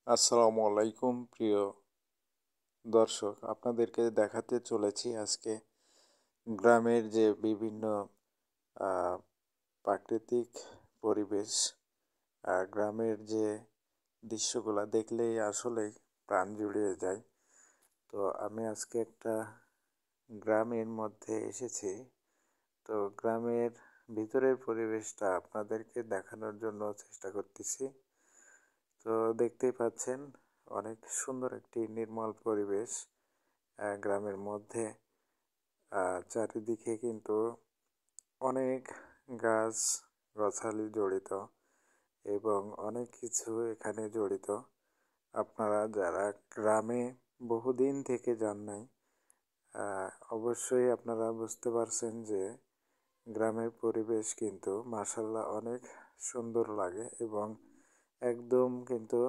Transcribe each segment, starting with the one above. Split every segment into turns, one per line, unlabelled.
আসসালামু আলাইকুম প্রিয় দর্শক, আপনাদেরকে দেখাতে চলেছি আজকে গ্রামের যে বিভিন্ন আহ, প্রাকৃতিক পরিবেশ। গ্রামের যে দৃশ্যগুলো দেখলেই আসলেই প্রাণ জুড়িয়ে যায়। তো আমি আজকে একটা গ্রামের মধ্যে এসেছি। তো গ্রামের ভিতরের পরিবেশটা আপনাদেরকে দেখানোর জন্য চেষ্টা করতেছি। তো দেখতেই পাচ্ছেন অনেক সুন্দর একটি নির্মল পরিবেশ গ্রামের মধ্যে। চারিদিকে কিন্তু অনেক গাছ গাছালি জড়িত এবং অনেক কিছু এখানে জড়িত। আপনারা যারা গ্রামে বহুদিন থেকে যান নাই, অবশ্যই আপনারা বুঝতে পারছেন যে গ্রামের পরিবেশ কিন্তু মাশাআল্লাহ অনেক সুন্দর লাগে এবং একদম কিন্তু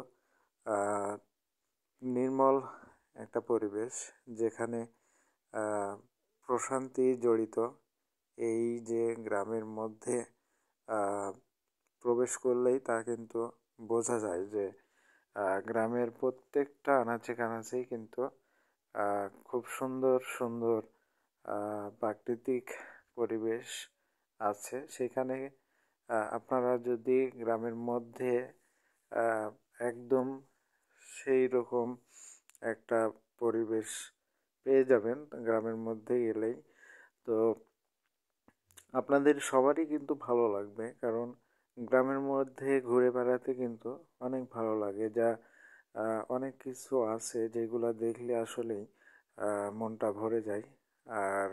নির্মল একটা পরিবেশ, যেখানে প্রশান্তি জড়িত। এই যে গ্রামের মধ্যে প্রবেশ করলেই তা কিন্তু বোঝা যায় যে গ্রামের প্রত্যেকটা আনাচে কানাচেই কিন্তু খুব সুন্দর সুন্দর প্রাকৃতিক পরিবেশ আছে। সেখানে আপনারা যদি গ্রামের মধ্যে একদম সেই রকম একটা পরিবেশ পেয়ে যাবেন গ্রামের মধ্যে গেলেই। তো আপনাদের সবারই কিন্তু ভালো লাগবে, কারণ গ্রামের মধ্যে ঘুরে বেড়াতে কিন্তু অনেক ভালো লাগে। যা অনেক কিছু আছে যেগুলো দেখলে আসলেই মনটা ভরে যায়, আর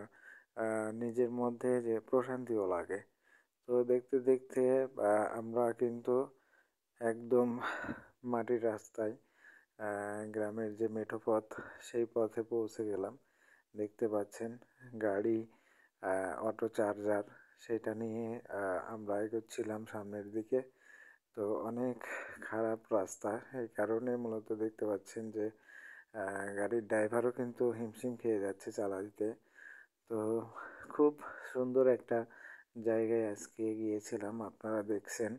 নিজের মধ্যে যে প্রশান্তিও লাগে। তো দেখতে দেখতে আমরা কিন্তু একদম মাটির রাস্তায়, গ্রামের যে মেঠো পথ, সেই পথে পৌঁছে গেলাম। দেখতে পাচ্ছেন গাড়ি, অটো চার্জার, সেটা নিয়ে আমরা এগোচ্ছিলাম সামনের দিকে। তো অনেক খারাপ রাস্তা, এই কারণে মূলত দেখতে পাচ্ছেন যে গাড়ির ড্রাইভারও কিন্তু হিমশিম খেয়ে যাচ্ছে চালাতে। তো খুব সুন্দর একটা জায়গায় আজকে গিয়েছিলাম, আপনারা দেখছেন।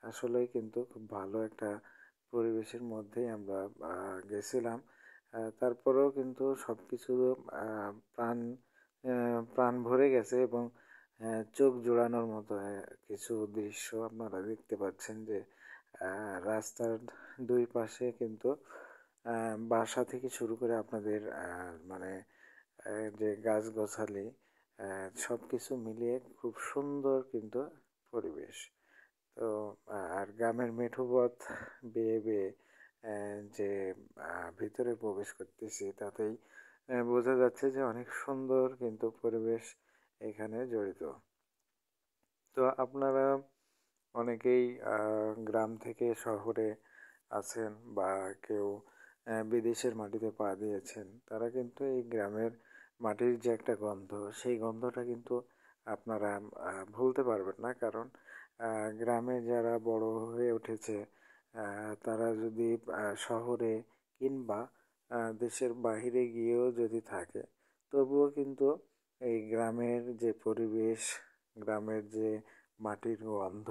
আসলেই কিন্তু খুব ভালো একটা পরিবেশের মধ্যেই আমরা গেছিলাম। তারপরেও কিন্তু সব কিছু প্রাণ প্রাণ ভরে গেছে এবং চোখ জোড়ানোর মতো কিছু দৃশ্য আপনারা দেখতে পাচ্ছেন যে রাস্তার দুই পাশে কিন্তু বাসা থেকে শুরু করে আপনাদের মানে যে গাছগাছালি, সব কিছু মিলিয়ে খুব সুন্দর কিন্তু পরিবেশ। তো আর গ্রামের মেঠো পথ বেয়ে বেয়ে যে ভিতরে প্রবেশ করতেছি, তাতেই বোঝা যাচ্ছে যে অনেক সুন্দর কিন্তু পরিবেশ এখানে জড়িত। তো আপনারা অনেকেই গ্রাম থেকে শহরে আছেন বা কেউ বিদেশের মাটিতে পা দিয়েছেন, তারা কিন্তু এই গ্রামের মাটির যে একটা গন্ধ, সেই গন্ধটা কিন্তু আপনারা ভুলতে পারবেন না। কারণ গ্রামে যারা বড় হয়ে উঠেছে, তারা যদি শহরে কিংবা দেশের বাহিরে গিয়েও যদি থাকে, তবুও কিন্তু এই গ্রামের যে পরিবেশ, গ্রামের যে মাটির গন্ধ,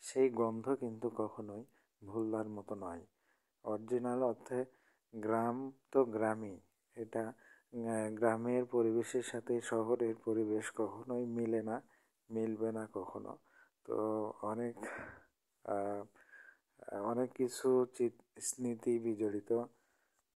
সেই গন্ধ কিন্তু কখনোই ভুলবার মতো নয়। অরিজিনাল অর্থে গ্রাম তো গ্রামই। এটা গ্রামের পরিবেশের সাথে শহরের পরিবেশ কখনোই মিলে না, মিলবে না কখনো। তো অনেক অনেক কিছু স্মৃতি বিজড়িত